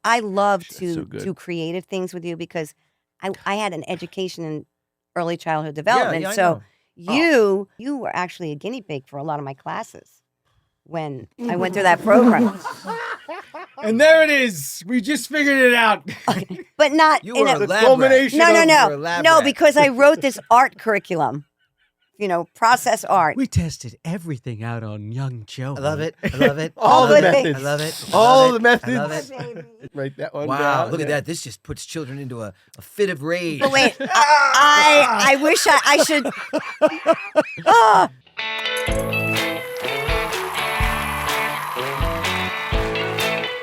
I love That's to so good. do creative things with you because I had an education in early childhood development. I So know. you were actually a guinea pig for a lot of my classes when I went through that program. And there it is. We just figured it out. But not You in were a a lab culmination rat. No, no, You were a no. lab No, rat. because I wrote this art curriculum. Process art. We tested everything out on young Joe. I love it. I love it. All the I love it. methods. I love it. I All love the it. methods. I love it. Write that one Wow, down. look at Yeah. that. This just puts children into a fit of rage. But wait, I wish I should. Oh,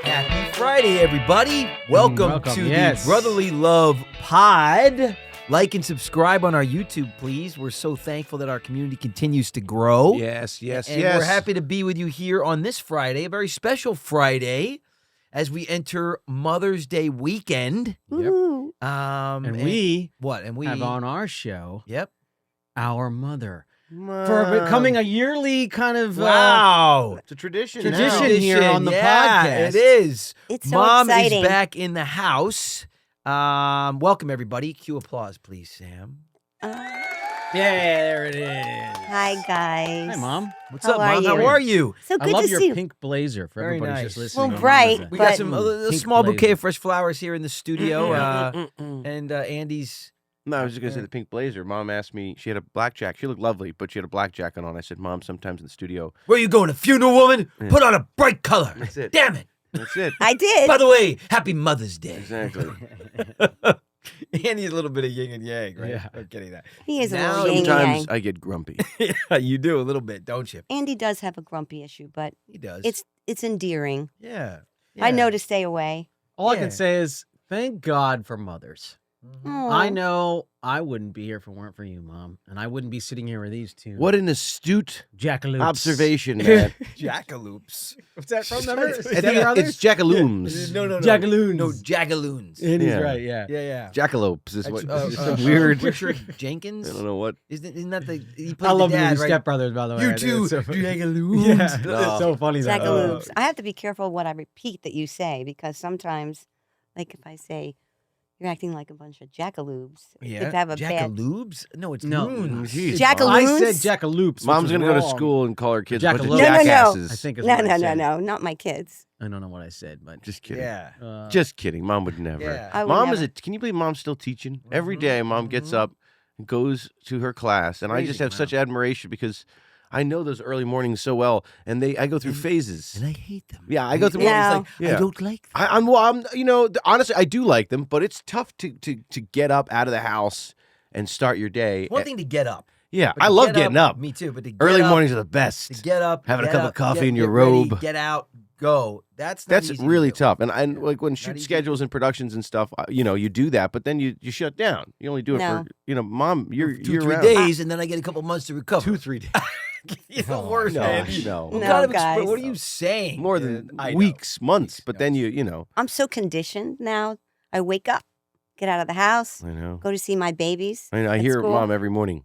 Happy Friday, everybody. Welcome to yes. the Brotherly Love Pod. Like and subscribe on our YouTube, please. We're so thankful that our community continues to grow. Yes, yes, And yes. we're happy to be with you here on this Friday, a very special Friday, as we enter Mother's Day weekend. woohoo. And we what? And we have on our show Yep. our mother. For becoming a yearly kind of Wow. It's a tradition. Tradition now. here on the Yeah, podcast. It is. It's so Mom exciting. is back in the house. Welcome everybody. Cue applause, please, Sam. There it is. Hi guys. Hi, Mom. What's How up, are Mom? How you? are you? So I good love to your see you. pink blazer for Very everybody nice. just listening. Well, on Mother's bright, Day. We got But- some a Pink small bouquet blazer. of fresh flowers here in the studio, and Andy's. No, I was just going to say the pink blazer. Mom asked me, she had a blackjack. She looked lovely, but she had a black jacket on. I said, Mom, sometimes in the studio. Where you going? A funeral, woman? Yeah. Put on a bright color. That's it. Damn it! That's it. I did. By the way, Happy Mother's Day. Exactly. Andy's a little bit of yin and yang, right? Yeah. I'm kidding that. He is a Now little yin and Sometimes yang. I get grumpy. Yeah, you do a little bit, don't you? Andy does have a grumpy issue, but He does. it's endearing. yeah. I know Yeah. to stay away. All I Yeah. can say is thank God for mothers. Mhm. I Aw. know I wouldn't be here if it weren't for you, Mom. And I wouldn't be sitting here with these two. What an astute Jackaloops. observation, man. Jackaloops. What's that from? Remember? Is I I that think Brothers? it's Jackalooms. No. Jackaloons. No, Jaggaloons. Andy's Yeah. right, yeah. Yeah. Jackalopes is what. That's, it's some weird. Richard Jenkins. I don't know what. Isn't that the? He played I love the the dad, movie right? Step Brothers, by the way. I You think too, it's so funny. Jaggaloons. Yeah, No. it's so funny. that- Jackaloops. I have to be careful what I repeat that you say because sometimes, like if I say you're acting like a bunch of jackaloobs, Yeah. it could have a bad. Jackaloobs? No, it's No. loons. Jeez. Jackaloons? I said Jackaloops. which Mom's is going to go to wrong. school and call her kids a bunch of Jackalope. No, no, no. jackasses. I think is No, what I no, no, said. no, not my kids. I don't know what I said, but Just kidding. Yeah. Just kidding. Mom would never. Yeah. I would Mom never. is can you believe Mom's still teaching? Every Mhm, day Mom gets mhm. up and goes to her class. And I just Crazy, have wow. such admiration because I know those early mornings so well. And I go through phases. And I hate them. Yeah, I go through Yeah. It's like, Yeah. I don't like them. I'm honestly, I do like them, but it's tough to get up out of the house and start your day. One thing to get up. Yeah, but I to love get getting up. Me too. But to get Early up, mornings are the best. To get up, Having a get cup of up, coffee get- in your get ready, robe. get out, go. That's not That's easy to really do. tough. And Yeah. like when Not shoot easy. schedules and productions and stuff, you do that, but then you shut down. You only do it No. for Mom. You're 2-3 around. days, and then I get a couple months to recover. 2-3 days. It's the Oh, worst, No, man. no. No, Gotta guys. What are you saying? More than I know. weeks, months. Weeks, But no. then you know. I'm so conditioned now. I wake up, get out of the house, I know. go to see my babies. I at hear school. Mom every morning.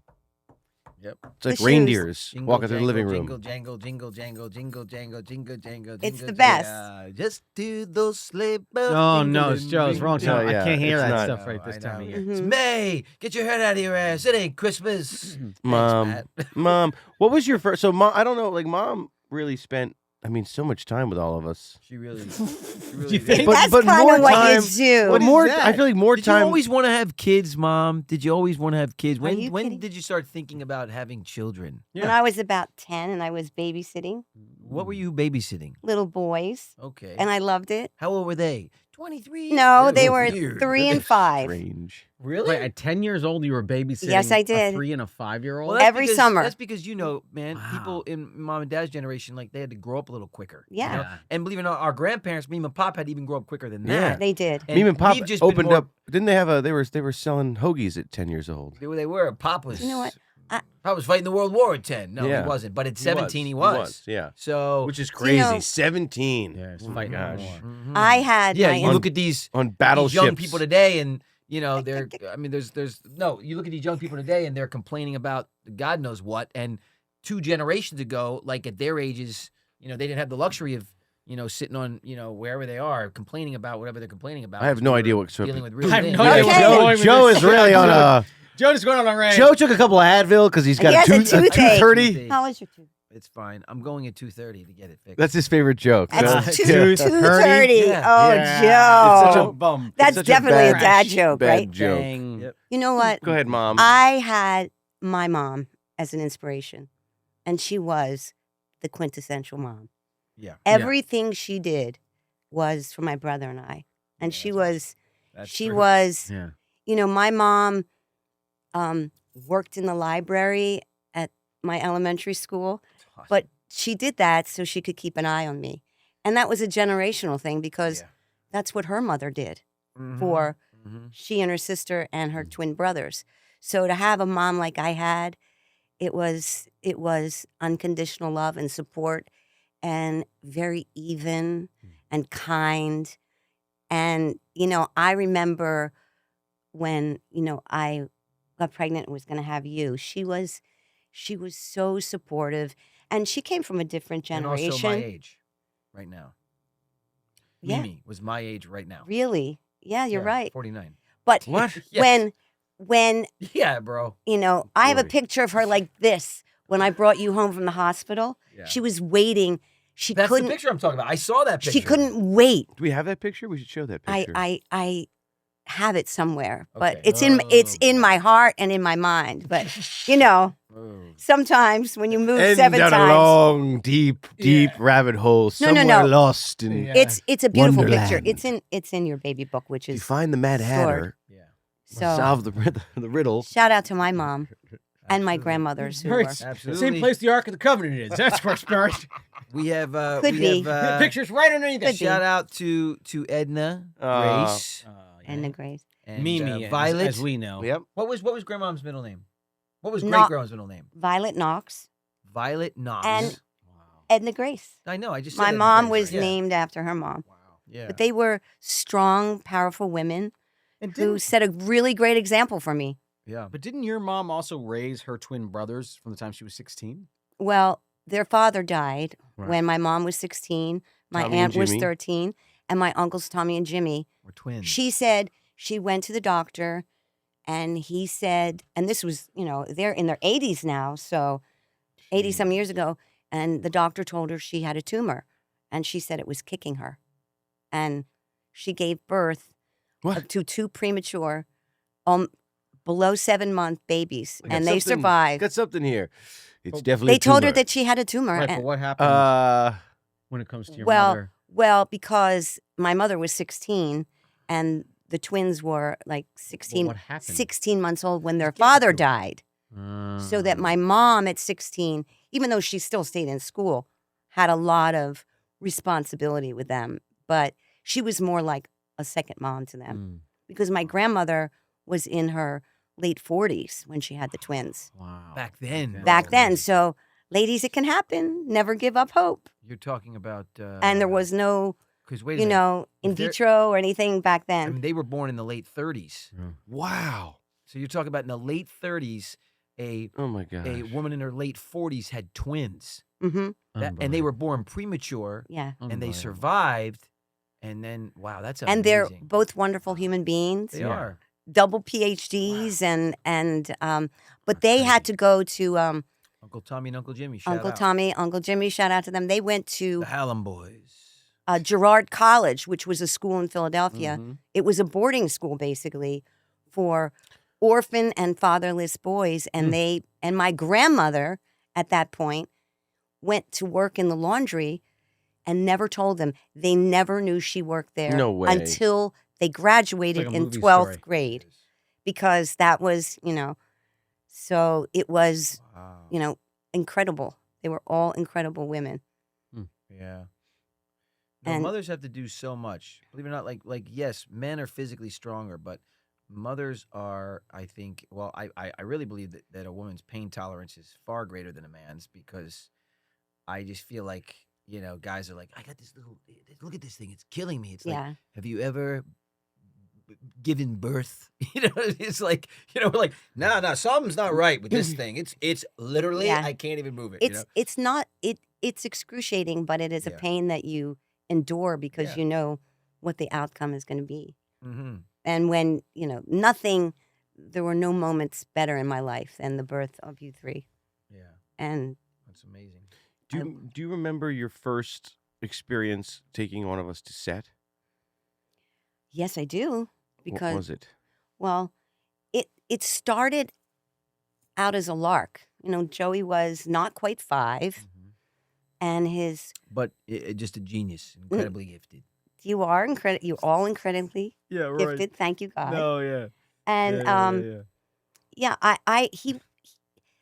Yep. It's like The shoes. reindeers Jingle, walking through the jangle, living room. Jingle, jangle, jingle, jangle, jingle, jangle, jingle, jangle. It's jingle, the best. jangle. Just do those sleigh bells. Oh, jingle no, it's and Joe. It's wrong jingle. time. No, yeah, I can't hear it's that not. stuff right Oh, this I time of know. year. It's Mhm. May. Get your head out of your ass. It ain't Christmas. Mom, Thanks, Matt. Mom, what was your first? So, Mom, I don't know. Like, Mom really spent, so much time with all of us. She really You did. think? But- That's but kind more of what time- you do. But is more, that? I feel like more Did you time. always want to have kids, Mom? Did you always want to have kids? Are you When kidding? did you start thinking about having children? Yeah. When I was about 10 and I was babysitting What were you babysitting? little boys, Okay. and I loved it. How old were they? 23? No, Ew, they were weird. 3 and 5. Range. Really? Wait, at 10 years old, you were babysitting Yes, I a did. 3 and a 5-year-old? Well, that's Every because- summer. That's because, man, Wow. people in Mom and Dad's generation, like, they had to grow up a little quicker. you Yeah. know? And believe it or not, our grandparents, Meme and Pop, had to even grow up quicker than Yeah. that. They did. And Meme and Pop we've just been opened more- up. Didn't they have they were selling hoagies at 10 years old. They were. Pop was. You know what? Pop was fighting the World War at 10. No, Yeah. he wasn't. But at He 17, he was. Yeah. So. Which is you crazy. know- 17. Yeah, it's Oh my fighting gosh. more. Mhm. I had Yeah, my you look at these On battleships. young people today, and they're. I mean, there's no. You look at these young people today, and they're complaining about God knows what. And 2 generations ago, like at their ages, they didn't have the luxury of sitting on, wherever they are, complaining about whatever they're complaining about. I have no we're idea what sort of dealing with real I have things. no idea Okay. what's going with Joe this. is really on a. Joe is going on a rant. Joe took a couple of Advil because he's got He has a a toothache. 230. How is your tooth? It's fine. I'm going at 2:30 to get it fixed. That's his favorite joke. That's So- two, yeah. 2:30. Yeah. Oh, Yeah. Joe. It's such a bum. That's such a definitely a bad- dad joke, bad right? joke. Dang. Yep. You know what? Go ahead, Mom. I had my mom as an inspiration, and she was the quintessential mom. Yeah. Everything she did was for my brother and I. And Yeah, she that's was, That's she true. was, Yeah. my mom worked in the library at my elementary school, Awesome. but she did that so she could keep an eye on me. And that was a generational thing because Yeah. that's what her mother did Mhm. for Mhm. she and her sister and her twin brothers. So to have a mom like I had, it was unconditional love and support and very even and kind. And, I remember when, I got pregnant and was going to have you, she was so supportive. And she came from a different generation. And also my age right now. Yeah. Mimi was my age right now. Really? Yeah, you're Yeah, right. 49. But What? Yes. when Yeah, bro. I have a boy. picture of her like this when I brought you home from the hospital. Yeah. She was waiting. She That's couldn't. the picture I'm talking about. I saw that picture. She couldn't wait. Do we have that picture? We should show that picture. I have it somewhere, but Okay. it's in Oh, my heart and in my mind. But sometimes when you move End 7 down times, a long, deep rabbit hole No, no, somewhere no. lost in. Yeah. it's a beautiful picture. Wonderland. It's in your baby book, which You is find the Mad Sword. Hatter, Yeah. so. solve the riddle. Shout out to my mom and my Absolutely. grandmothers who Very were. Absolutely. Same place the Ark of the Covenant is. That's where it's buried. We have Could be. Pictures right underneath Could it. be. shout out to Edna, Grace, And the Grace. and Mimi, Violet. as we know. Yep. What was grandmom's middle name? What was No- great grandma's middle name? Violet Knox Violet Knox. and Edna Grace. I know. I just said My Edna mom Grace, was right? named after her mom. Wow. Yeah. But they were strong, powerful women And who didn't, set a really great example for me. Yeah. but didn't your mom also raise her twin brothers from the time she was 16? Well, their father died Right. when my mom was 16, my Tommy and aunt was Jimmy. 13, and my uncles Tommy and Jimmy. We're twins. She said she went to the doctor and he said, and this was, they're in their 80s now, so 80 some years ago, and the doctor told her she had a tumor and she said it was kicking her. And she gave birth What? to 2 premature, below 7-month babies, I got and they something- survived. Got something here. It's Oh, definitely. They told her tumor. that she had a tumor. Right, but and- what happened Uh, when it comes to your well, mother? well, because my mother was 16 and the twins were like 16, what happened? 16 months old when their Just give it father to her. died. So that my mom at 16, even though she still stayed in school, had a lot of responsibility with them. But she was more like a second mom to them Mm. because my grandmother was in her late 40s when she had the twins. Wow. Back then. Back then. So, ladies, it can happen. Never give up hope. You're talking about. And there was no, Because wait a minute. in If they're- vitro or anything back I then. mean, they were born in the late 30s. wow. So you're talking about in the late 30s, a Oh my god. woman in her late 40s had twins, Mm-hmm. and they were born premature, Yeah. and they survived. And then, wow, that's amazing. And they're both wonderful human beings, They are. double PhDs, but they had to go to Uncle Tommy and Uncle Jimmy. Shout Uncle out. Tommy, Uncle Jimmy. Shout out to them. They went to The Hallam boys. Girard College, which was a school in Philadelphia. Mhm. It was a boarding school basically for orphan and fatherless boys, and and my grandmother at that point went to work in the laundry and never told them. They never knew she worked there No way. until they graduated It's like a in movie 12th story. grade because that was, so it was, Wow. incredible. They were all incredible women. Yeah. No, And- mothers have to do so much. Believe it or not, like yes, men are physically stronger, but mothers are, I think, well, I really believe that a woman's pain tolerance is far greater than a man's because I just feel like, guys are like, I got this look at this thing, it's killing me. It's like, Yeah. have you ever given birth? It's like, we're like, no, something's not right with this thing. It's literally, Yeah. I can't even move it. It's not, it's excruciating, but it is a Yeah. pain that you endure because Yeah. you know what the outcome is going to be. Mm-hmm. And when, there were no moments better in my life than the birth of you three. Yeah, And that's amazing. Do you remember your first experience taking one of us to set? yes, I do. Because, What was it? well, it started out as a lark. Joey was not quite 5, Mm-hmm. and his, But just a genius, incredibly gifted. you're all incredibly Yeah, gifted. Thank you, God. No, yeah. And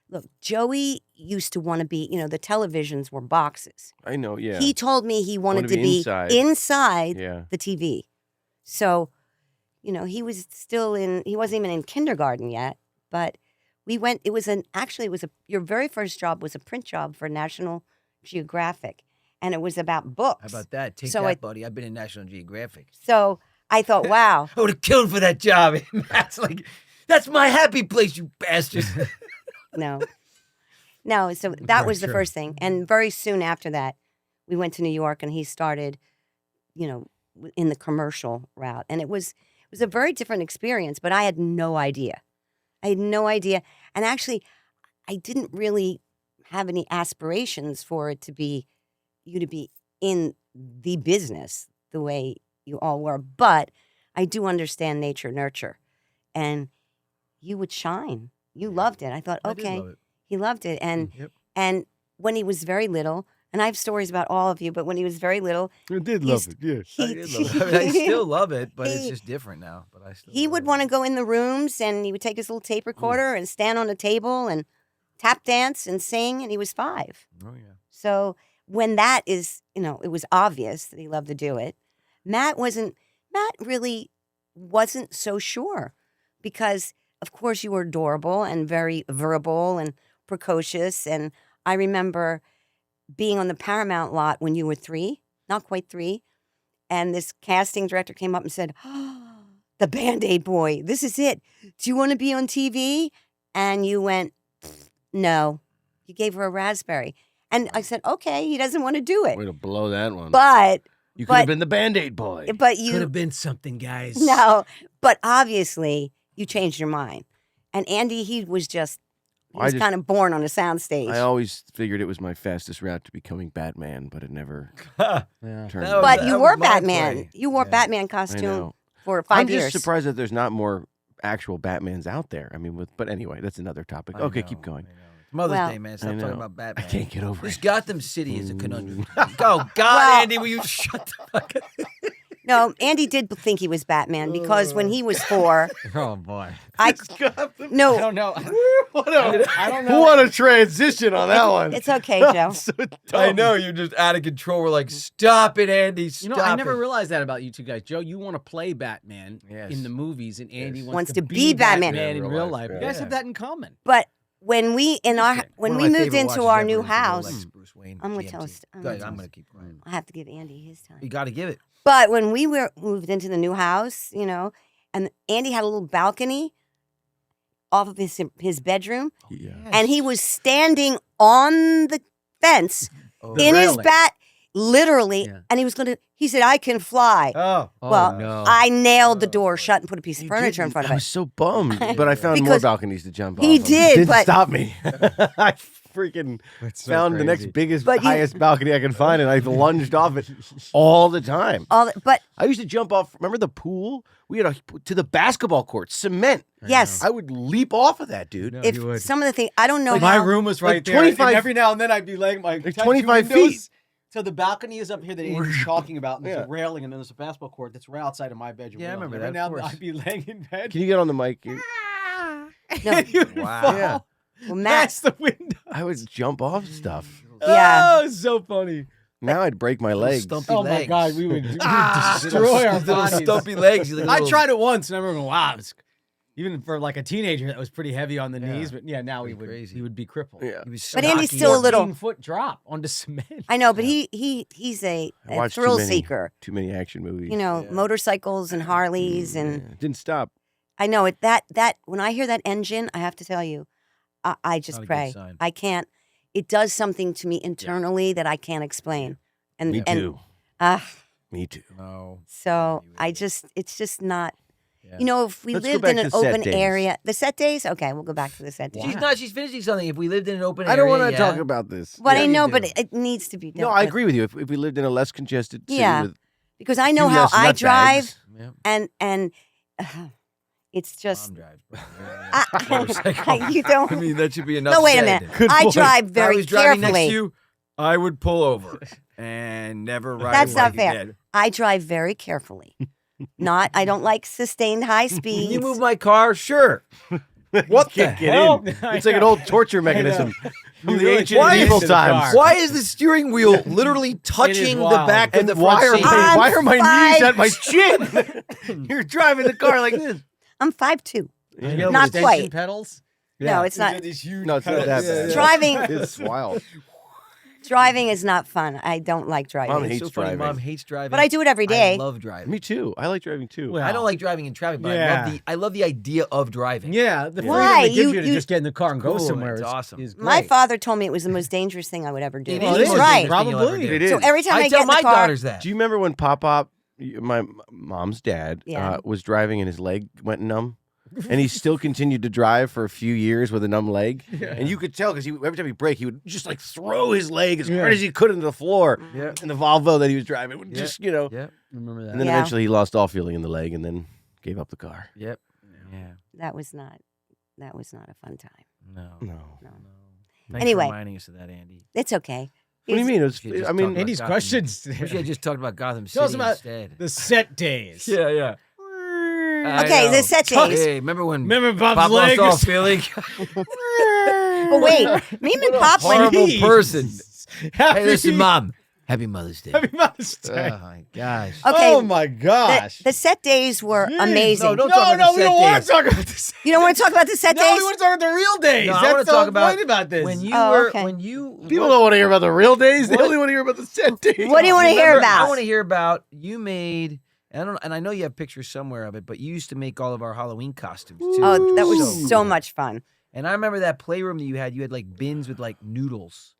look, Joey used to want to be, the televisions were boxes. I know, yeah. He told me he wanted Wanted to to be be inside. inside Yeah. the TV. So, he was he wasn't even in kindergarten yet, but we went, your very first job was a print job for National Geographic, and it was about books. How about that? Take So that, I- buddy. I've been in National Geographic. So I thought, wow. I would have killed for that job. That's that's my happy place, you bastards. No. So that was the first thing. And very soon after that, we went to New York and he started, in the commercial route. And it was a very different experience, but I had no idea. And actually, I didn't really have any aspirations for it to be you to be in the business the way you all were. But I do understand nature nurture. And you would shine. You loved it. I thought, I did okay. love it. He loved it. And Yep. and when he was very little, and I have stories about all of you, but when he was very little, I did He's- love it, yeah. I did love it. I mean, I still love it, but it's He- just different now. But I still. he would want to go in the rooms and he would take his little tape recorder and stand on a table and tap dance and sing, and he was 5. Oh yeah. So when that is, it was obvious that he loved to do it. Matt really wasn't so sure because, of course, you were adorable and very verbal and precocious. And I remember being on the Paramount lot when you were 3, not quite 3. And this casting director came up and said, oh, the Band-Aid boy, this is it. Do you want to be on TV? And you went, no. You gave her a raspberry. And I said, okay, he doesn't want to do it. Way to blow that one. But you could have been the Band-Aid boy. But Could have been something, guys. no, but obviously you changed your mind. And Andy, he was kind of born on a soundstage. I always figured it was my fastest route to becoming Batman, but it never Yeah. turned That out. was- But you that were was my Batman. play. You wore Yeah. Batman I costume know. for 5 I'm years. just surprised that there's not more actual Batmans out there. I mean, but anyway, that's another topic. I Okay, know, keep going. I know. It's Mother's Well- Day, man. I Stop talking know. about Batman. I can't get over This it. Gotham City is a conundrum. Oh, God, Well- Andy, will you shut the fuck up? No, Andy did think he was Batman because when he was 4, Oh boy. I I no, don't know. What a, I don't who know. want a transition on that one? it's okay, Joe. So I dumb. know, you're just out of control. We're like, stop it, Andy, stop I never it. realized that about you two guys. Joe, you want to play Batman Yes. in the movies, and Andy Yes. Wants to be Batman. Yeah, in real real life, life. yeah. You guys Yeah. have that in common. But when we when One we of my moved favorite into watches our ever new is the house, Rolex Bruce Wayne I'm gonna GMT. tell us- I'm Go gonna ahead, tell I'm us- gonna keep going. I have to give Andy his time. You got to give it. But when we moved into the new house, and Andy had a little balcony off of his bedroom, Yeah. and he was standing on the fence Oh. The in his railing. bat, literally, Yeah. and he said, I can fly. Oh. Well, no. I nailed the Oh, door boy. shut and put a piece of He furniture in didn't. front of I it. was so bummed, but I found more Because balconies to jump he off. did, Didn't but- stop me. I freaking found the next biggest, But you- highest balcony I could find, and I lunged off it all the time. But I used to jump off. Remember the pool? We had to the basketball court, cement. yes, I would leap off of that, dude. No, if you would. some of the things, I don't know My how. room was Like right there. 25 and every now and then I'd be laying my Like touch 25 windows. feet. So the balcony is up here that Andy's talking about, and there's Yeah. a railing, and then there's a basketball court that's right outside of my bedroom. Yeah, I railing. remember Every that, now of and then course. I'd be laying in bed. Can you get on the mic? No. And you would Wow. fall Yeah. Well, Matt, past the window. I would jump off stuff. Yeah. Oh, it's so funny. Now I'd break my legs. stumpy Oh my legs. God, we would destroy our Little bodies. stumpy legs. Like I little- tried it once, and I remember, wow, it's, even for like a teenager, that was pretty heavy on the Yeah. knees. But yeah, now Pretty crazy. he would be crippled. Yeah. He was But Andy's stocky. still a little- 14-foot drop onto cement. I know, but he's a I watched too thrill many. seeker. Too many action movies. You know, Yeah. motorcycles and Harleys, and Yeah. Didn't stop. I know it. That when I hear that engine, I have to tell you, I just Not a good pray. sign. I can't. It does something to me internally that I can't explain. And Me and too. Uh, Me too. No. so you I idiot. just, it's just not. Yeah. You know, if we Let's go lived back in an to set open days. area, the set days. Okay, we'll go back to the set days. She's not. She's finishing something. If we lived in an open area, I don't want to yeah. talk about this. But Yeah, I you know, but do. it needs to be done. No, I agree with you. If we lived in a less congested city Yeah. with because I a know few how less I nutbags. drive, Yeah. and it's just. Mom drives, bro. I- Motorcycle. you don't. I mean, that should be enough. No, wait a said. minute. Good I point. drive If I very was driving next to carefully. you, I would pull over and never ride. That's a not bike fair. again. I drive very carefully. I don't like sustained high Can speeds. you move my car? Sure. What the Can't get hell? in. It's like an old torture mechanism from the really ancient can't and get evil into the times. car. Why is the steering wheel literally touching the wild. back of And the why front are seat? my, I'm why are my knees at my 5'- chin? You're driving the car like this. I'm 5'2". You know, Not with quite. extension pedals. No, it's not. These huge No, it's not that bad. Driving, It's wild. driving is not fun. I don't like driving. Mom It's hates so funny. driving. Mom hates driving. But I do it every day. I love driving. Me too. I like driving too. Well, I don't like driving in traffic, but Yeah. I love the idea of driving. Yeah, the freedom Why? it gives You- you to you- just get in the car and go Cool, somewhere it's is awesome. is great. My father told me it was the most dangerous thing I would ever do. It And is he's the most right. dangerous thing you'll ever Probably. do. It is. So every time I, I get tell in the my car, daughters that. Do you remember when Pop, my mom's dad, Yeah. was driving and his leg went numb? And he still continued to drive for a few years with a numb leg. And you could tell because every time he brake, he would just like throw his leg as hard as he could into the floor. Yeah. And the Volvo that he was driving would just, Yep. Remember that? And then Yeah. eventually he lost all feeling in the leg and then gave up the car. Yep. Yeah. that was not a fun time. No. No. No. Thanks Anyway. for reminding us of that, Andy. It's okay. What do you mean? It was, Should just I mean, talk Andy's Gotham. questions. Wish I just talked about Gotham City Tell us about instead. the set days. Yeah. Okay, the set days. Hey, remember when Remember Bob's Bob lost legs? all feeling? But wait, me and Pop went. horrible person. Happy, Hey, listen, Mom. Happy Mother's Day. Happy Mother's Day. Oh my gosh. Okay, Oh my gosh. the set days were Jeez. amazing. No, don't talk about no, the we don't set want days. to talk about this. You don't want to talk about the set No, days? we want to talk about the real days. No, I That's wanna the talk whole about point about this. When you Oh, were, okay. when you people don't want to hear about the real days. They What? only want to hear about the set days. What do you want to hear Remember, about? I want to hear about you made. And I know you have pictures somewhere of it, but you used to make all of our Halloween costumes too. Oh, which that was so cool. much fun. And I remember that playroom that you had. You had like bins with like noodles.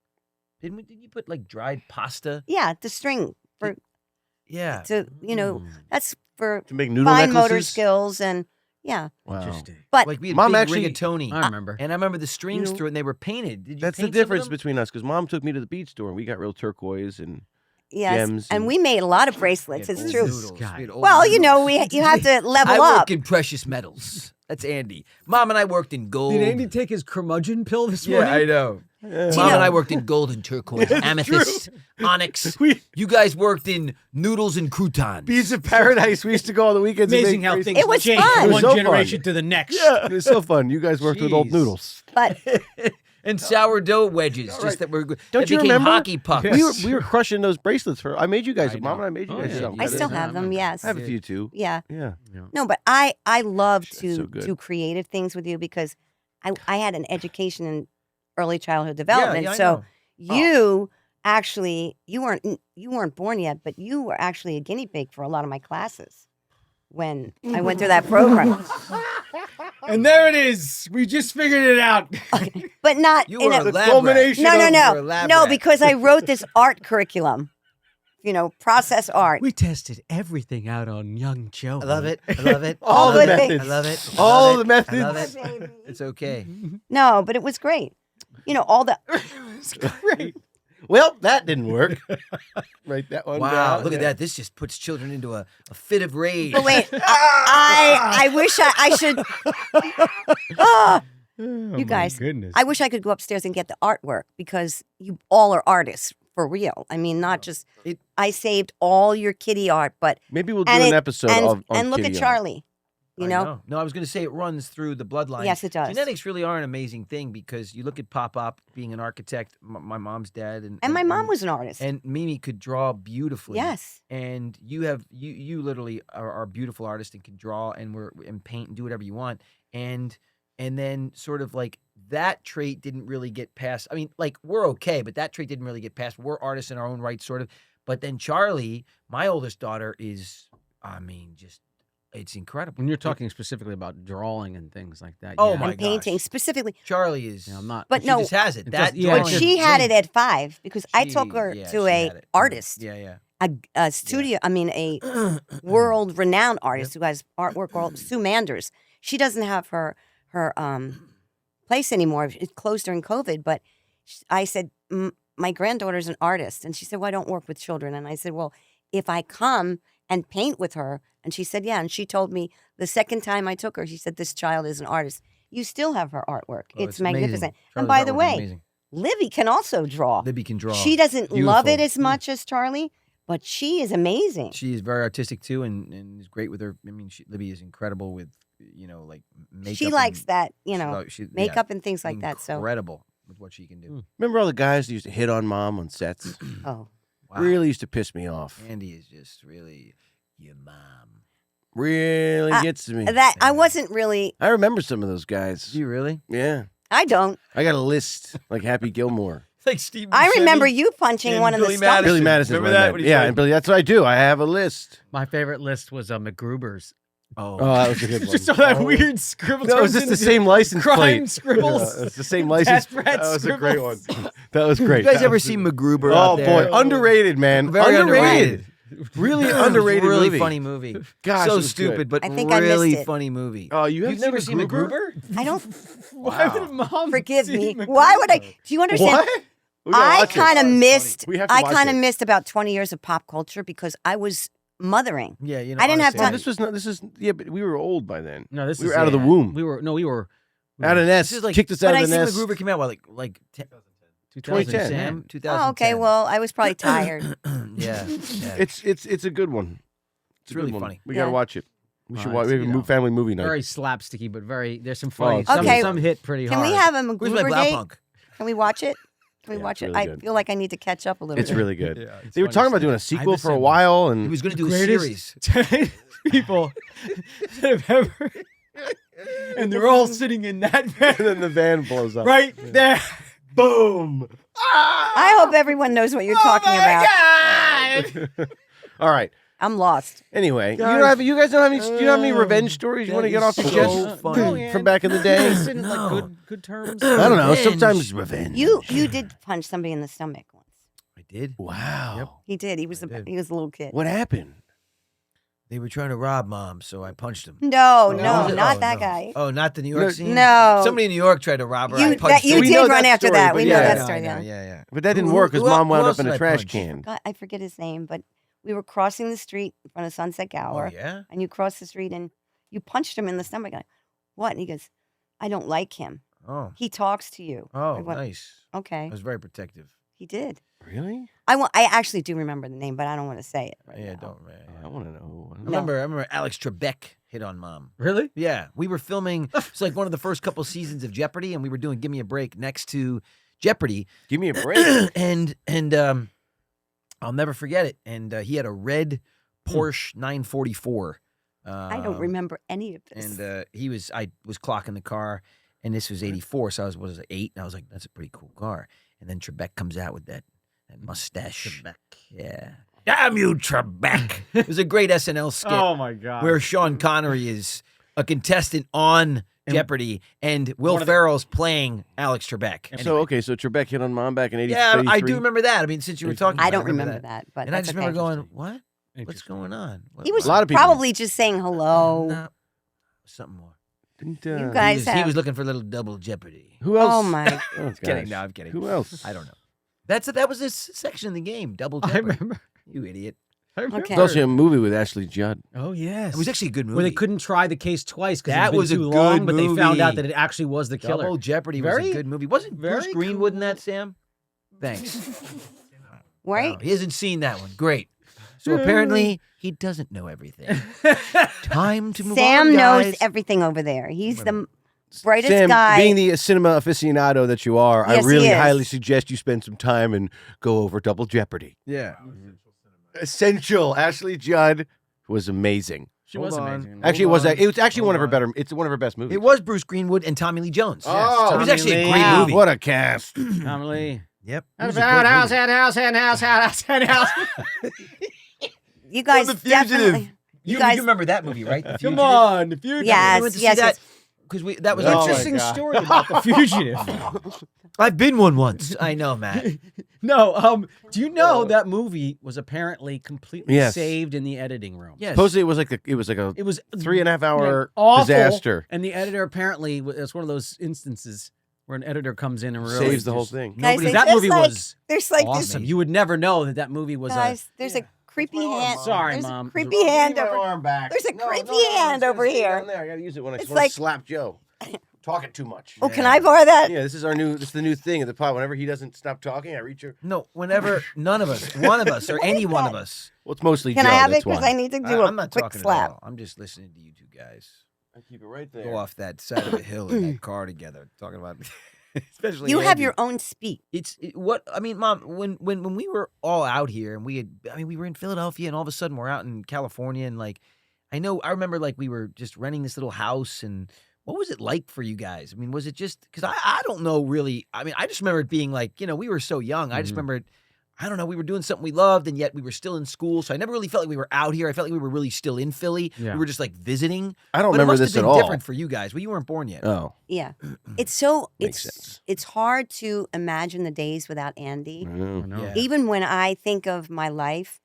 Didn't you put like dried pasta? Yeah, the string for Yeah. to that's for To make noodle fine motor necklaces? skills and yeah. Wow. Interesting. But Like we had Mom big actually- rigatoni. I remember. And I remember the strings You know, through it, and they were painted. Did you That's the paint some of difference them? between us because Mom took me to the beach store and we got real turquoise and yes, gems and and- we made a lot of We bracelets. had It's old true. noodles. We had old Well, you know, noodles. you have to level I up. work in precious metals. That's Andy. Mom and I worked in gold. Did Andy take his curmudgeon pill this Yeah, morning? I know. Do Mom you and know- I worked in gold and turquoise, amethyst, onyx. we You guys worked in noodles and croutons. beads of paradise. We used to go on the weekends. and Amazing make how bracelets. things It was change fun. from It was one so fun. generation to the next. Yeah, it was so fun. You guys worked with old Jeez. noodles. But And sourdough wedges, just that were Don't that you became remember? hockey pucks. We were crushing those bracelets for. I made you guys. I Mom know. and I made you Oh, guys yeah, something. I you still did. have them. Yes. I have a few too. Yeah. Yeah. No, but I love That's to so good. do creative things with you because I had an education in early childhood development. Yeah, I so know. you actually you weren't born yet, but you were actually a guinea pig for a lot of my classes when I went through that program. And there it is. We just figured it out. But not You in were a, a lab culmination no, no, rat. You were no, a lab no, rat. because I wrote this art curriculum. Process art. We tested everything out on young Joe. I love it. I love it. All I the love it. methods. I love it. I All love the it. I love methods. it. It's okay. No, but it was great. All the It's great. Well, that didn't work. Write that one Wow, down. look at that. This just puts children into a fit of rage. But wait, I wish I should. Ah, Oh, you guys, Goodness. I wish I could go upstairs and get the artwork because you all are artists for real. I mean, not just I saved all your kitty art, but Maybe we'll do and an it- episode and, on and look at kitty art. Charlie. You I know, No, I was going to say it runs through the bloodline. Yes, it does. Genetics really are an amazing thing because you look at Pop being an architect, my mom's dad, and my mom was an artist. and Mimi could draw beautifully. Yes. And you literally are a beautiful artist and can draw and paint and do whatever you want. And then sort of like that trait didn't really get past. I mean, like we're okay, but that trait didn't really get past. We're artists in our own right, sort of. But then Charlie, my oldest daughter, is, I mean, just it's incredible. When you're talking specifically about drawing and things like that. Oh yeah. my and painting gosh. specifically. Charlie is. Yeah, I'm not. But She no, just has it. It That does- yeah, but it's drawing she is had great. it at 5 because I She- took her yeah, to she a had it. artist, Yeah, yeah. a studio. I mean, a world-renowned artist who has artwork. Sue Manders. She doesn't have her place anymore. It closed during COVID. But I said, my granddaughter's an artist, and she said, "Well, I don't work with children." And I said, "Well, if I come and paint with her," and she said, "Yeah." And she told me the second time I took her, she said, "This child is an artist. You still have her artwork. Oh, it's magnificent." amazing. And Charlie's by the artwork is way, amazing. Libby can also draw. Libby can draw. She doesn't love it Beautiful. as much as Charlie, but she is amazing. She is very artistic too, and is great with her. I mean, Libby is incredible with like makeup. She likes and, that, she- makeup and things like that. So, incredible with what she can do. Remember all the guys that used to hit on mom on sets? oh, Wow. Really used to piss me off. Andy is just really your mom. Really gets to me. that I wasn't really. I remember some of those guys. Do you really? Yeah. I don't. I got a list like Happy Gilmore. Like Steve. I remember you punching and one in the Billy stomach. Madison. Billy Madison. Remember that when he Yeah, said- and Billy, that's what I do. I have a list. My favorite list was MacGruber's. Oh, Oh, that was a good one. Just so that weird scribble. That was turns just the into same license crime plate. scribbles. Yeah, it's the same license. Desperate That was a great one. scribbles. That was great. you guys That ever was see a- MacGruber? Oh out there? boy, underrated, man. Very underrated. Really underrated really movie. funny movie. Gosh, so it was stupid, good. but I think I really missed it. funny movie. Oh, You've never seen MacGruber? I don't. Why would mom Forgive see me. MacGruber? Why would I? Do you understand? What? We gotta I watch it. kind of missed. We have to I watch kind of it. missed about 20 years of pop culture because I was mothering. Yeah, you know. I didn't have honestly, Well, time. this was not. This is yeah, but we were old by then. No, this We is were out of the yeah. womb. We were Out of the nest. This is like- Kicked us But out I of the see nest. MacGruber came out like 2010. Sam, 2010. Oh, okay. Well, I was probably tired. yeah. It's a good one. It's a really good one. funny. We gotta Yeah. watch it. We should Well, watch. it's, We have you a know, family movie night. very slapsticky, but very. There's some funny. Oh, Okay. Some hit pretty Can hard. we have a Where's my MacGruber date? Blaupunkt? Can we watch it? Can we Yeah, watch it's it? really I good. feel like I need to catch up a little It's bit. really good. Yeah, it's They were funny talking about stuff. doing a I have sequel the for a same while, He and was going to do a Greatest series. people that have ever. And they're all sitting in that and van then the van blows up. right there. Boom. I hope everyone knows what you're talking about. All right. I'm lost. Anyway, you Guys. guys don't have any. Do you have any revenge stories you that want to get is off your so chest funny. from back in the day? In No. like good terms. I don't know. Revenge. Sometimes revenge. You did punch somebody in the stomach once. I did. Wow. He did. He was I did. he was a little kid. What happened? They were trying to rob Mom, so I punched him. No, Oh, no, was it? not Oh, that no. guy. Oh, not the New York No, scene? No. Somebody in New York tried to rob her. I You, punched you him. We know did run that after story, that. but We yeah, know I that I story. know, Yeah. yeah. But that didn't Who- work because who el- Mom who wound else up in did a I trash punch? can. I forget his name, but we were crossing the street in front of Sunset Oh, Gower, yeah? and you crossed the street and you punched him in the stomach. I, what? And he goes, I don't like him. Oh. He talks to you. I Oh, went, nice. Okay, I was very protective. he did. Really? I actually do remember the name, but I don't want to say it. Right Yeah, now. don't. I want to know. I remember Alex Trebek hit on Mom. Really? Yeah, we were filming. It's like one of the first couple seasons of Jeopardy, and we were doing "Give Me a Break" next to Jeopardy, Give me a break. and I'll never forget it. And he had a red Porsche 944. I don't remember any of this. And I was clocking the car, and this was '84, so I was 8, and I was like, "That's a pretty cool car." And then Trebek comes out with that mustache. Trebek. Yeah. Damn you, Trebek. It was a great SNL skit Oh my god. where Sean Connery is a contestant on Jeopardy, and Will One of the- Ferrell's playing Alex Trebek. So Anyway. okay, so Trebek hit on Mom back in '83. Yeah, I do remember that. I mean, since you were talking, I about it, don't remember that, but And I that's just okay. remember going, "What? What's Interesting. going on?" He was A lot of people- probably just saying hello. No, something more. Didn't, You He guys was, he have- was looking for a little double Jeopardy. Who else? Oh my! Oh, Kidding. gosh. No, I'm kidding. Who else? I don't know. That was this section of the game, double I Jeopardy. remember. You idiot. I remember. Okay. There's also a movie with Ashley Judd. Oh yes. It was actually a good movie. where they couldn't try the case twice because That it was a too good long, but they found out movie. that it actually was the killer. Double Jeopardy was Very- a good movie. Wasn't Bruce very Greenwood in cool. that, Sam? Thanks. Right? Wow, he hasn't seen that one. Great. So apparently he doesn't know everything. Time to move Sam on, knows guys. everything over there. He's the brightest Sam, guy. being the cinema aficionado that you are, Yes, I he really is. highly suggest you spend some time and go over Double Jeopardy. Yeah. Essential. Ashley Judd was amazing. She was Hold on. amazing. Actually, it was actually Hold one of her on. better. It's one of her best movies. It was Bruce Greenwood and Tommy Lee Jones. Oh, it was actually a Tommy great Lee. movie. What a cast! Tommy Lee. Yep. It House, was a great house, movie. house. You guys The Fugitive. definitely. You guys- remember that movie, right? The Come Fugitive? on, the fugitive. Yes, We went to see yes, that yes. because that was Oh, my interesting. Interesting God. story about the fugitive. I've been one once. I know, Matt. No, do you know that movie was apparently completely Yes. saved in the editing room? Yes. Supposedly it was like a It was 3.5 hour awful, disaster. And the editor apparently, it's one of those instances where an editor comes in and really Saves the whole thing. Guys, Nobody, there's that movie like- was There's like awesome. this. You would never know that movie was Guys, there's a creepy hand. Sorry, there's Mom. A creepy hand over. arm back. There's a creepy hand over here. Down there. I gotta use it when I It's want like- to slap Joe. Talking too much. Oh, can I borrow that? Yeah, this is the new thing at the pod. Whenever he doesn't stop talking, I reach her. No, whenever none of us, one of us, or any one of us. Well, it's mostly Can Joe. I have it? That's Because why. I need to do I'm a not quick talking at slap. all. I'm just listening to you two guys I keep it right there. go off that side of the hill in that car together, talking about. Especially You have Andy. your own speak. What I mean, Mom. When we were all out here and we were in Philadelphia and all of a sudden we're out in California and like, I remember like we were just renting this little house and what was it like for you guys? I mean, was it just because I don't know really. I mean, I just remember it being like we were so young. I just remember it. I don't know. We were doing something we loved, and yet we were still in school. So I never really felt like we were out here. I felt like we were really still in Philly. Yeah. We were just like visiting. I don't But it remember must this have at been all. different for you guys. Well, you weren't born yet. Oh, Yeah, it's so Makes sense. it's hard to imagine the days without Andy. I know. I know. Yeah. Even when I think of my life,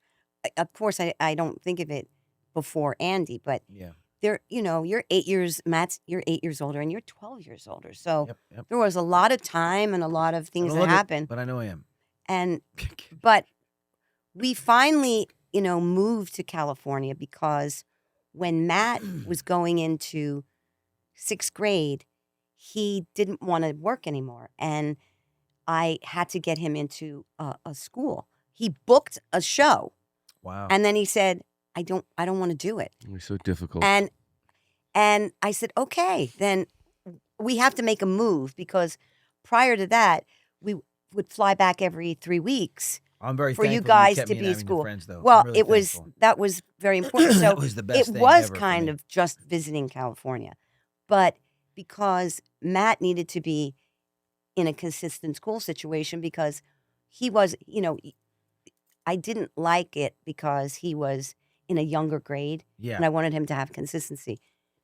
of course I don't think of it before Andy, but Yeah. you're 8 years, you're 8 years older, and you're 12 years older. So Yep. there was a lot of time and a lot of I things don't that look it, happened, but I know I am. and but we finally moved to California because when Matt was going into 6th grade, he didn't want to work anymore, and I had to get him into a school. He booked a show, Wow. and then he said, I don't want to do it. It was so difficult. And I said, okay, then we have to make a move, because prior to that, we would fly back every 3 weeks I'm very for you thankful guys kept to me be in at having school. your friends, though. I'm Well, really it was thankful. that was very important. So That was the best it thing was ever for kind me. of just visiting California, but because Matt needed to be in a consistent school situation, because he was, I didn't like it because he was in a younger grade, Yeah. and I wanted him to have consistency.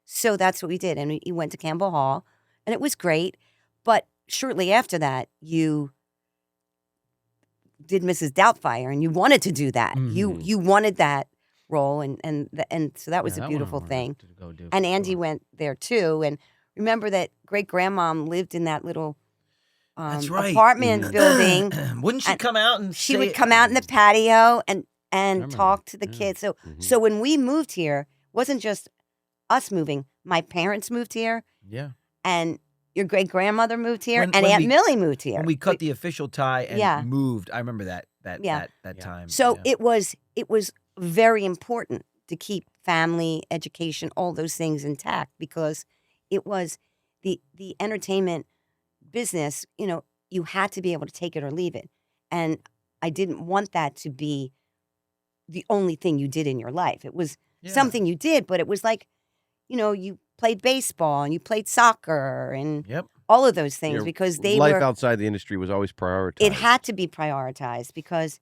So that's what we did, and he went to Campbell Hall, and it was great. But shortly after that, you did Mrs. Doubtfire, and you wanted to do that. Mhm. You wanted that role, and so that was Yeah, a that one I beautiful wanted thing. to go do And for Andy sure. went there too. And remember that great grandmom lived in that little That's right. apartment Mhm. building. Wouldn't she And come out and She say would it? come out in the patio and remember talk that, to the yeah. kids. So Mhm. so when we moved here, it wasn't just us moving. My parents moved here, Yeah. and your great grandmother moved here, When- and when Aunt we- Millie moved here. When we cut the official tie and Yeah. moved, I remember that Yeah. that Yeah. time. So yeah. it was very important to keep family, education, all those things intact, because it was the entertainment business. You had to be able to take it or leave it, and I didn't want that to be the only thing you did in your life. It was Yeah. something you did, but it was like, you played baseball and you played soccer and Yep. all of those things, Your because they life were. outside the industry was always prioritized. It had to be prioritized because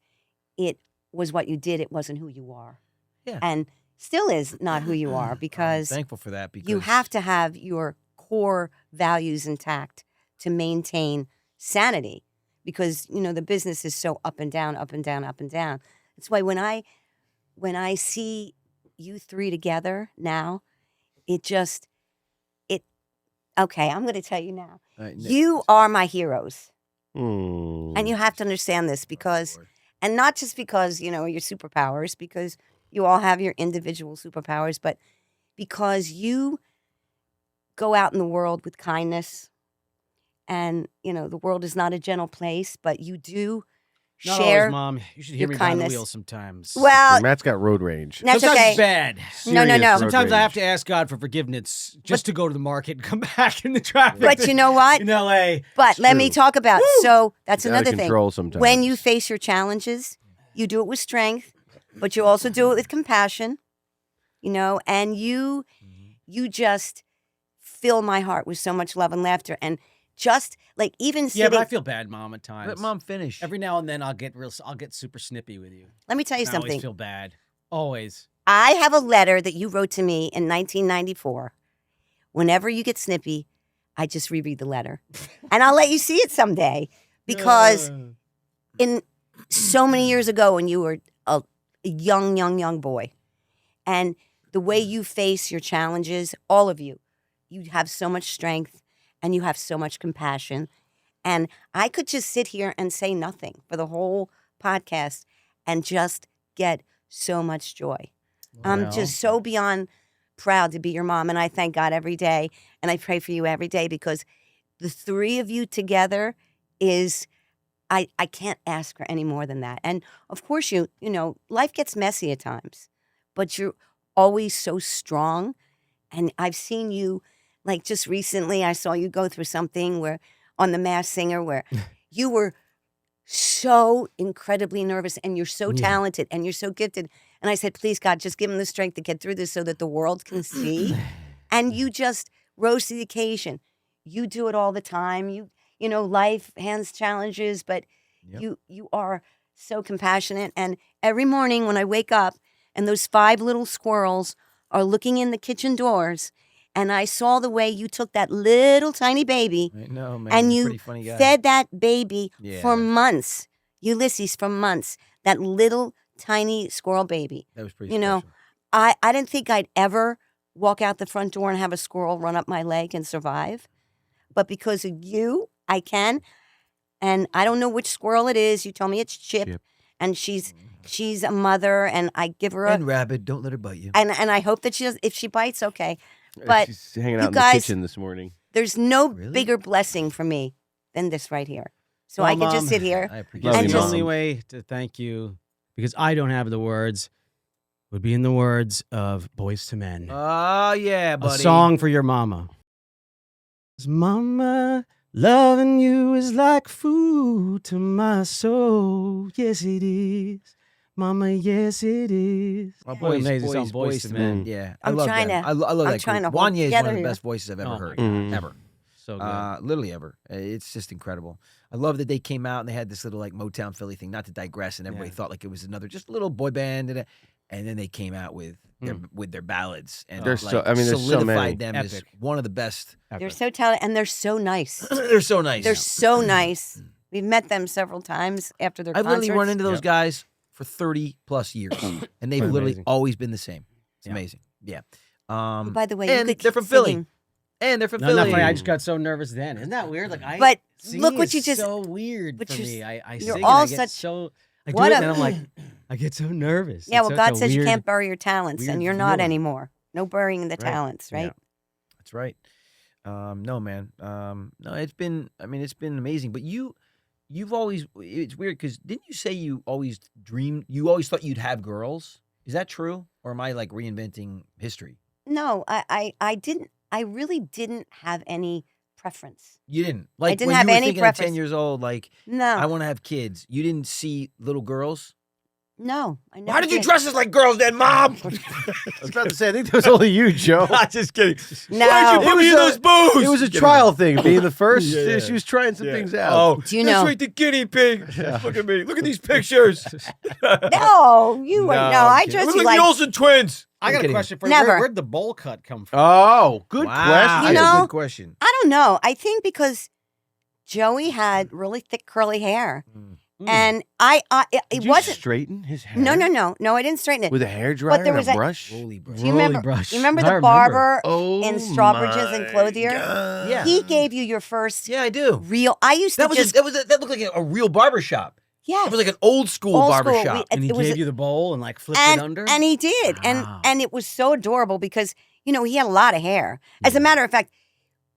it was what you did. It wasn't who you are. Yeah. And still is not who you are, I'm because thankful for that because you have to have your core values intact to maintain sanity, because the business is so up and down, up and down, up and down. That's why when I see you three together now, okay, I'm going to tell you now. You are my heroes. And you have to understand this, because, and not just because, your superpowers, because you all have your individual superpowers, but because you go out in the world with kindness, and, the world is not a gentle place, but you do Not share. always, Mom. You should hear your me behind the kindness. wheel sometimes. Well, Matt's got road rage. that's Sometimes okay. it's bad. No, no, Serious no. road Sometimes I have rage. to ask God for forgiveness just to go to the market and come back in the traffic. But you know what? in L.A. But let me true. talk about, so that's It's out of another thing. control sometimes. When you face your challenges, you do it with strength, but you also do it with compassion, and you just fill my heart with so much love and laughter. And just like even sitting, Yeah, but I feel bad, Mom, at times. Let Mom finish. Every now and then I'll get super snippy with you. let me tell you And I always something. feel bad. Always. I have a letter that you wrote to me in 1994. Whenever you get snippy, I just reread the letter. And I'll let you see it someday because in so many years ago when you were a young boy and the way you face your challenges, all of you have so much strength and you have so much compassion. And I could just sit here and say nothing for the whole podcast and just get so much joy. I'm just so beyond proud to be your mom, and I thank God every day, and I pray for you every day because the three of you together is, I can't ask for any more than that. And of course, you know, life gets messy at times, but you're always so strong. And I've seen you, like just recently, I saw you go through something where on The Masked Singer where you were so incredibly nervous and you're so talented and you're so gifted. And I said, please, God, just give him the strength to get through this so that the world can see. And you just rose to the occasion. You do it all the time. You know, life hands challenges, but you are so compassionate. And every morning when I wake up and those 5 little squirrels are looking in the kitchen doors, and I saw the way you took that little tiny baby I know, man. and You're a you pretty funny guy. fed that baby for Yeah. months. Ulysses, for months. That little tiny squirrel baby. That was pretty You know, special. I didn't think I'd ever walk out the front door and have a squirrel run up my leg and survive. But because of you, I can. And I don't know which squirrel it is. You told me it's Chip. And she's a mother, and I give her And Rabbit, don't let her bite you. and I hope that she does. If she bites, okay. But she's hanging you out in the guys- kitchen this morning. there's no Really? bigger blessing for me than this right here. So Well, I could just Mom, sit here. I appreciate Guess And the just- only way to thank you, because I don't have the words, would be in the words of Boys to Men. Oh, yeah, A buddy. song for your mama. Mama, loving you is like food to my soul. Yes, it is. Mama, yes, it is. Oh, What an amazing song, Boys to Men. Yeah, I I'm love trying them. to- I love I'm that trying group. to hold Wanya is one together of the here. best voices I've ever Oh, heard. my God. Ever. So good. Literally ever. It's just incredible. I love that they came out and they had this little like Motown Philly thing. Not to digress, and everybody Yeah. thought like it was another just little boy band, and then they came out with their ballads and There's like, so- I mean, there's so solidified many. them as Epic. one of the best. They're so talented and they're so nice. They're so nice. They're so nice. We've met them several times after their I've concerts. literally run into those guys for 30 plus years, and they've literally Amazing. always been the same. It's Yeah. amazing. Yeah. And by the way, you and could they're keep from Philly. singing. And they're from No, not Philly. funny. I just got so nervous then. Isn't that weird? Like, But singing look what is you just- so weird but for you're- me. I you're sing all and I get such- so. I do what it a- and I'm like, I get so nervous. Yeah, It's well, such God a says you weird- can't bury your talents, weird and you're not feeling. anymore. No burying the Right. talents, right? That's right. No, man. No, it's been amazing. But you've always, it's weird because didn't you say you always thought you'd have girls? Is that true? Or am I like reinventing history? No, I didn't. I really didn't have any preference. You didn't. Like didn't when have you were any thinking at 10 preference. years old, like, No, I want to have kids. You didn't see little girls? no. I never Why did you did. dress us like girls then, Mom? I was about to say, I think that was only you, Joe. I'm just kidding. No. Why'd you put me in those boots? It was a trial thing. Being the first, Yeah. she was trying some things out. Oh, Do you that's know- right, the guinea pig. Look at me. Look at these pictures. No, you were. No, I Look dressed you like like. the Olsen twins. I I'm got a kidding. question for you. Never. Where'd the bowl cut come from? Oh, good Wow, question. You that's a know- good question. I don't know. I think because Joey had really thick curly hair, and it Did you wasn't. straighten his hair? No, I didn't straighten it. With a hairdryer there and was a a- brush? Holy bro. Do you remember? brush. You remember I the remember. barber Oh, in Strawbridge's and my Clothier? God. Yeah. He gave you your first Yeah, I do. real. I used to That was just that looked like a real barber shop. yes, It was like an old school Old barber school. shop. And he it was gave you the bowl and like flipped and it under? and he did, Wow. and it was so adorable because he had a lot of hair. As a matter of fact,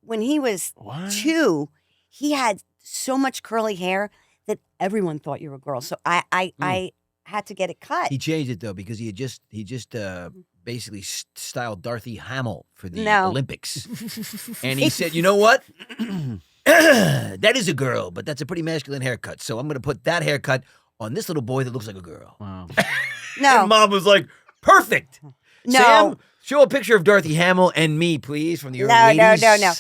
when he was What? 2, he had so much curly hair that everyone thought you were a girl. So I had to get it cut. He changed it though because he just basically styled Dorothy Hamill for the No. Olympics, and he said, "You know what? That is a girl, but that's a pretty masculine haircut. So I'm going to put that haircut on this little boy that looks like a girl." Wow. No, And Mom was like, "Perfect." no, Sam, show a picture of Dorothy Hamill and me, please, from the early No, no, 80s. no.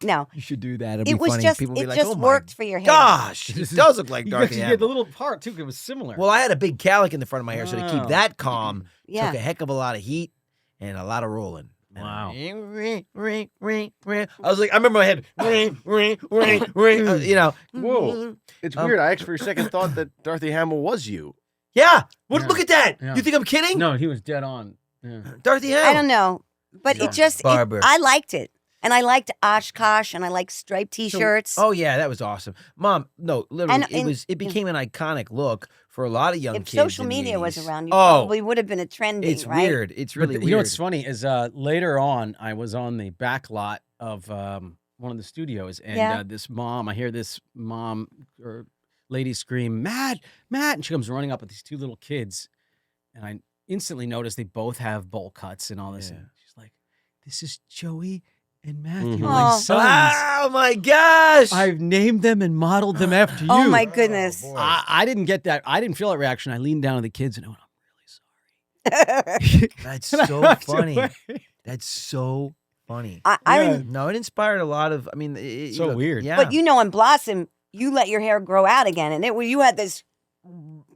no. You should do that. It'd It be was funny. just People would be it like, just "Oh my worked for your hair. gosh, he does look like You Dorothy actually Hamill." get the little part too, 'cause it was similar. Well, I had a big cowlick in the front of my hair, so to keep Oh. that calm Yeah. took a heck of a lot of heat and a lot of rolling. Wow. Ring, ring, ring, ring. I was like, I remember my head, ring, ring, ring, ring. You know. Whoa. It's weird. I actually for a second thought that Dorothy Hamill was you. Yeah. What? Yeah. Look at that. Yeah. You think I'm kidding? No, he was dead on. Yeah. Dorothy Hamill. I don't know, but Yeah. it just Barber. I liked it, and I liked Oshkosh, and I liked striped T-shirts. Oh yeah, that was awesome, Mom. No, literally, And- it became an iconic look for a lot of young if kids. social in the media was 80s. around, you Oh, probably would have been a trending. it's right? weird. It's really But weird. you know what's funny is later on, I was on the back lot of one of the studios, and Yeah. I hear this mom or lady scream, Matt, Matt, and she comes running up with these two little kids, and I instantly noticed they both have bowl cuts and all this. Yeah. And she's like, "This is Joey and Matthew, Mhm. my Oh. sons. Oh my gosh! I've named them and modeled them after you." Oh my goodness! boy. I didn't get that. I didn't feel that reaction. I leaned down to the kids and I went, "I'm really sorry." That's And I so walked funny. away. That's so funny. I Yeah. didn't, No, it inspired a lot of. I mean, So look, weird. Yeah, but you know, in Blossom, you let your hair grow out again, and you had this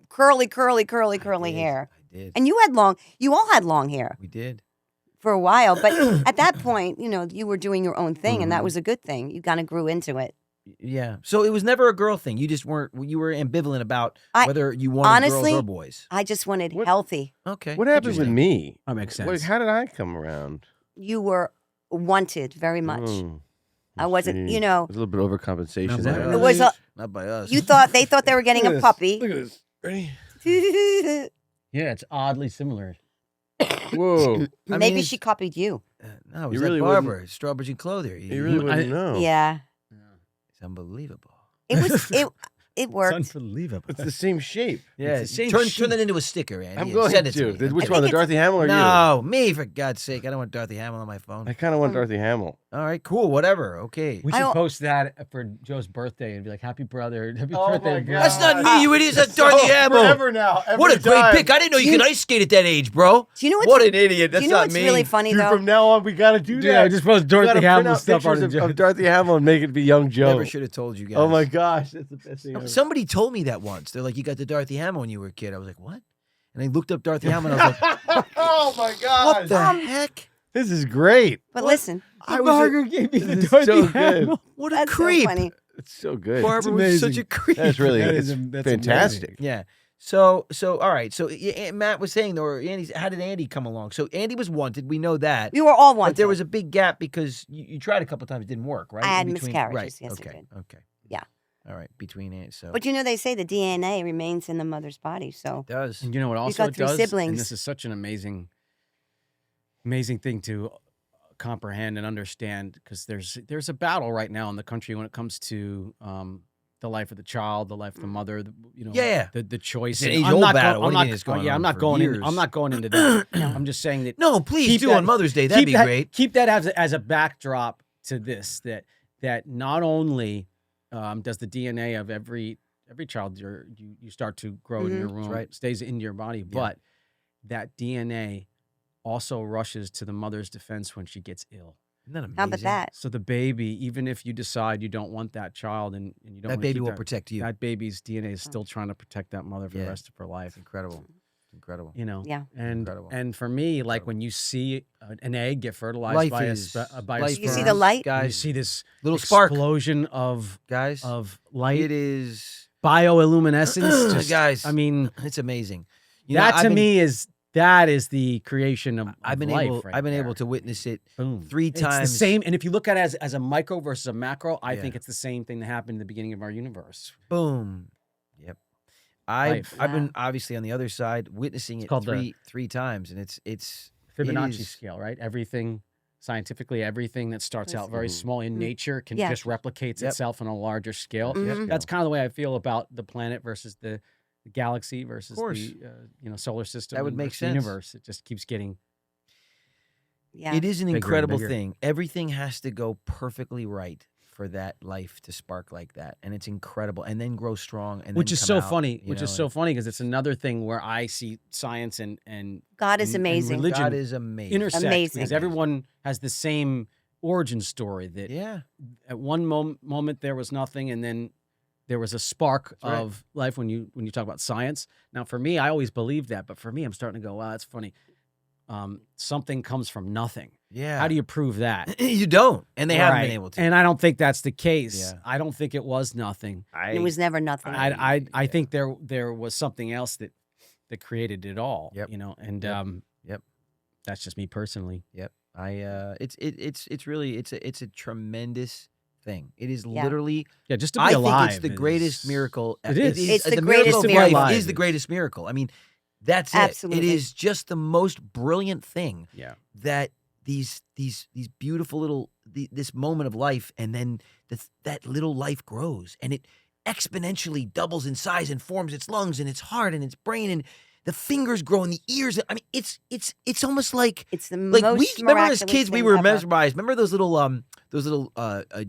curly I did. hair, I did. and you all had long hair We did. for a while. But at that point, you were doing your own thing, and that Mhm. was a good thing. You kind of grew into it. Yeah. So it was never a girl thing. You just weren't. You were ambivalent about I- whether you wanted honestly, girls or boys. I just wanted What- healthy. Okay. What happened with Interesting. me? That makes Like, sense. how did I come around? You were wanted very much. Mm, I wasn't, see. you know. There's a little bit of overcompensation Not by there. us. It was a- Not by us. They thought they were getting Look a at puppy. Look at this. Ready? Yeah, it's oddly similar. Whoa. I Maybe mean, she copied you. No, it was You that really barber, Strawberry Clothier. You really wouldn't know. Yeah, It's unbelievable. it was. It It's worked. unbelievable. It's the same shape. Yeah, the same turn sheet. that into a sticker, Andy. I'm and going send it to. to me. Which I one, the think Dorothy Hamill or you? No, me, for God's sake. I don't want Dorothy Hamill on my phone. I kind of want Dorothy Hamill. All right, cool, whatever. Okay. We I should don't- post that for Joe's birthday and be like, "Happy brother, happy Oh birthday, my bro." God. That's not me, you idiots. That's Dorothy Hamill. Forever now. What a every great time. pick. I didn't know you Do could ice skate at that age, bro. Do you know What what's, an idiot. do That's you know not what's me. really funny Dude, though? from now on, we got to do Dude, that. I just post We Dorothy gotta print Hamill out stuff on pictures the of Dorothy Hamill and make it be young Joe. Never should have told you guys. Oh my gosh, that's the best thing ever. Somebody told me that once. They're like, you got the Dorothy Hamill when you were a kid. I was like, what? And I looked up Dorothy Hamill and I was like, Oh my gosh. what the heck? This is great. But What? listen, I was Margaret gave me this the is Dorothy so good. Hamill. what a that's creep. so funny. It's so good. Barbara was such amazing. a creep. That's really That it's is that's fantastic. Yeah. So all right. So Matt was saying, or Andy, how did Andy come along? So Andy was wanted. We know that. You were all wanted. But there was a big gap because you tried a couple times, it didn't work, right? I had In between- miscarriages, Right. yes, I okay. did. Okay. Yeah. All right. Between it, so But they say the DNA remains in the mother's body. So it does. And you know what also got it 3 does? siblings. And this is such an amazing thing to comprehend and understand, because there's a battle right now in the country when it comes to the life of the child, the life of the mother, Yeah. the choice. It's an And I'm age-old not battle. go- What I'm do you not, mean it's going yeah, on I'm not for going in, years? I'm not going into that. I'm just saying that No, please keep do that- on Mother's Day. That'd be great. Keep that as a backdrop to this, that not only does the DNA of every child you start to grow in your Mhm. womb, right. stays in your body, but that DNA also rushes to the mother's defense when she gets ill. Isn't that amazing? how about that? So the baby, even if you decide you don't want that child and you don't That wanna baby keep will protect you. that baby's DNA is still trying to protect that mother for the Yeah. rest of her life. Incredible. Incredible. Yeah. Incredible. And for me, like Incredible. when you see an egg get fertilized Life by is by a life You see sperm, the light? and you guys. see this Little spark, explosion of guys. light, It is, bioluminescence. Just, guys. I mean, it's amazing. that to me is the creation of I've been life able. right I've been there. able to witness it Boom. 3 It's times. the same, and if you look at it as a micro versus a macro, I Yeah. think it's the same thing that happened in the beginning of our universe. Boom. Yep. I've Life. been obviously on the other side witnessing it called the- three times, and it's Fibonacci is- scale, right? Everything, scientifically, everything that starts out very Mhm. small in nature can Yeah. just replicates Yep. itself on a larger scale. Mhm. That's kind of the way I feel about the planet versus the galaxy versus course. the solar system. That would make versus the sense. universe. It just keeps getting Yeah. It is an Bigger and incredible bigger. thing. Everything has to go perfectly right for that life to spark like that, and it's incredible, and then grow strong, and which then is come so out, funny. you Which is know, so funny because it's another thing where I see science and God is and amazing. religion God is amazing. intersect Amazing. because everyone has the same origin story. That Yeah, at one moment there was nothing, and then there was a spark That's right. of life when you talk about science. Now, for me, I always believed that, but for me, I'm starting to go, wow, that's funny. Something comes from nothing. Yeah. How do you prove that? You don't, and they haven't Right. been able to. And I don't think that's the case. Yeah. I don't think it was nothing. It was never nothing. I think there was something else that created it all. Yep. You know, and Yep. that's just me personally. Yep. It's really it's a tremendous thing. It is Yeah. literally. Yeah, just to be I alive. think it's the greatest miracle. It is. It's the miracle greatest of miracle. life is the greatest miracle. I mean, that's it. Absolutely. It is just the most brilliant thing. Yeah. That these beautiful little this moment of life, and then that little life grows, and it exponentially doubles in size and forms its lungs and its heart and its brain, and the fingers grow and the ears. I mean, it's almost like It's the like most we remember as miraculous kids we thing were ever. mesmerized. Remember those little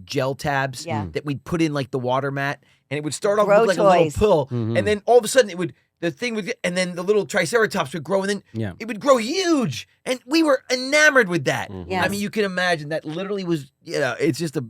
gel tabs Yeah. that we'd put in like the water mat, and it would start off Grow with like a little toys. pill, Mhm. and then all of a sudden the thing would get, and then the little triceratops would grow, and then Yeah. it would grow huge, and we were enamored with that. Yes. I mean, you can imagine that literally was, it's just a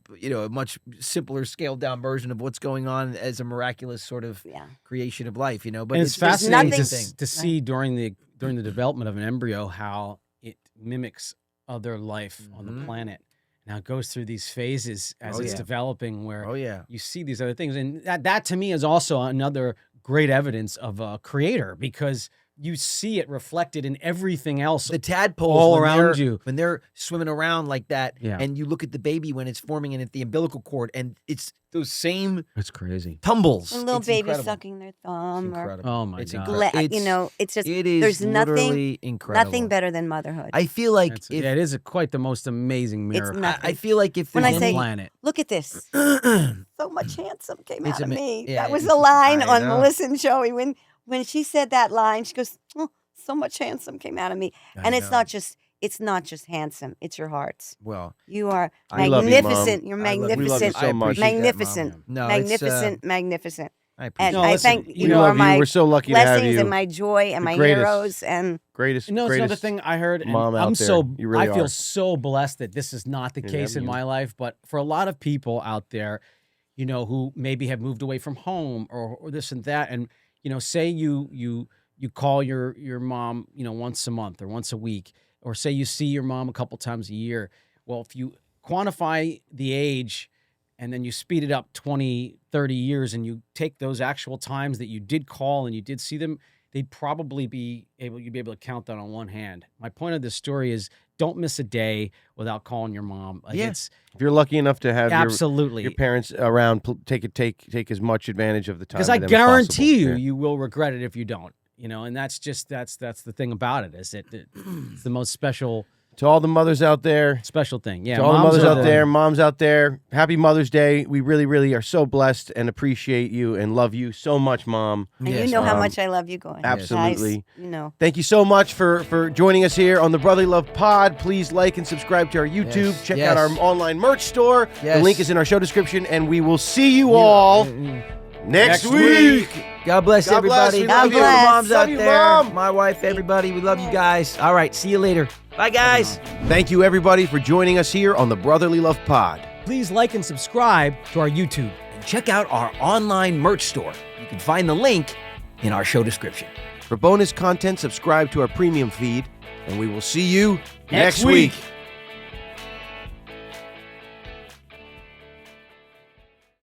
much simpler, scaled down version of what's going on as a miraculous sort of Yeah. creation of life, But And it's just fascinating nothing- to see during the development of an embryo how it mimics other life on the Mhm. planet. Now it goes through these phases as Oh, it's yeah. developing, where Oh yeah. you see these other things, and that to me is also another great evidence of a creator, because you see it reflected in everything else. The tadpoles all when around they're- you. when they're swimming around like that, Yeah. and you look at the baby when it's forming and at the umbilical cord, and it's those same It's crazy. tumbles. A little It's baby incredible. sucking their It's thumb, or incredible. Oh my It's God. incredible. it's just It is there's nothing literally incredible. nothing better than motherhood. I feel like It's- if yeah, it is quite the most amazing miracle not- I feel like if When there's I on the say- any- planet. Look at this. So much handsome came It's out of ama- me. yeah, That was it's- the line I on know. Melissa and Joey when she said that line. She goes, "Oh, so much handsome came out of me." And it's not just handsome. It's your hearts. well, You are I love you, Mom. magnificent. You're I love you. We love you magnificent. so much. appreciate that, Mom. Magnificent. No, it's, Magnificent. Magnificent. I appreciate And No, I listen, thank you you We know, are love you. my We're so lucky to have blessings you. and my joy and The my greatest. heroes. And Greatest. No, it's greatest. another thing I heard. And mom out I'm there. so You really I feel are. so blessed that this is not the Yeah, case in you- my life. But for a lot of people out there, who maybe have moved away from home or this and that, and say you call your mom, once a month or once a week, or say you see your mom a couple times a year. Well, if you quantify the age and then you speed it up 20, 30 years, and you take those actual times that you did call and you did see them, they'd probably you'd be able to count that on one hand. My point of this story is, don't miss a day without calling your mom. Like, Yeah. it's If you're lucky enough to have absolutely. your parents around, take as much advantage of the time. Because I with them as guarantee possible. you, you will regret it if you don't. And that's the thing about it, is it's the most special To all the mothers out there, thing. Yeah, to all the moms mothers are out there, moms out there, happy Mother's Day. We really, really are so blessed and appreciate you and love you so much, Mom. and Yes, you know how Mom. much I love you, going. Absolutely. Guys, Thank you so much for joining us here on the Brotherly Love Pod. Please like and subscribe to our YouTube. Yes, Check out yes. our online merch store. The Yes. link is in our show description, and we will see you all next week. God bless God bless. everybody. We love All the you. moms Love out you, there. Mom. My wife, everybody. We love you guys. All right. See you later. Bye, guys. Thank you, everybody, for joining us here on the Brotherly Love Pod. Please like and subscribe to our YouTube. And check out our online merch store. You can find the link in our show description. For bonus content, subscribe to our premium feed, and we will see you Next next week. week.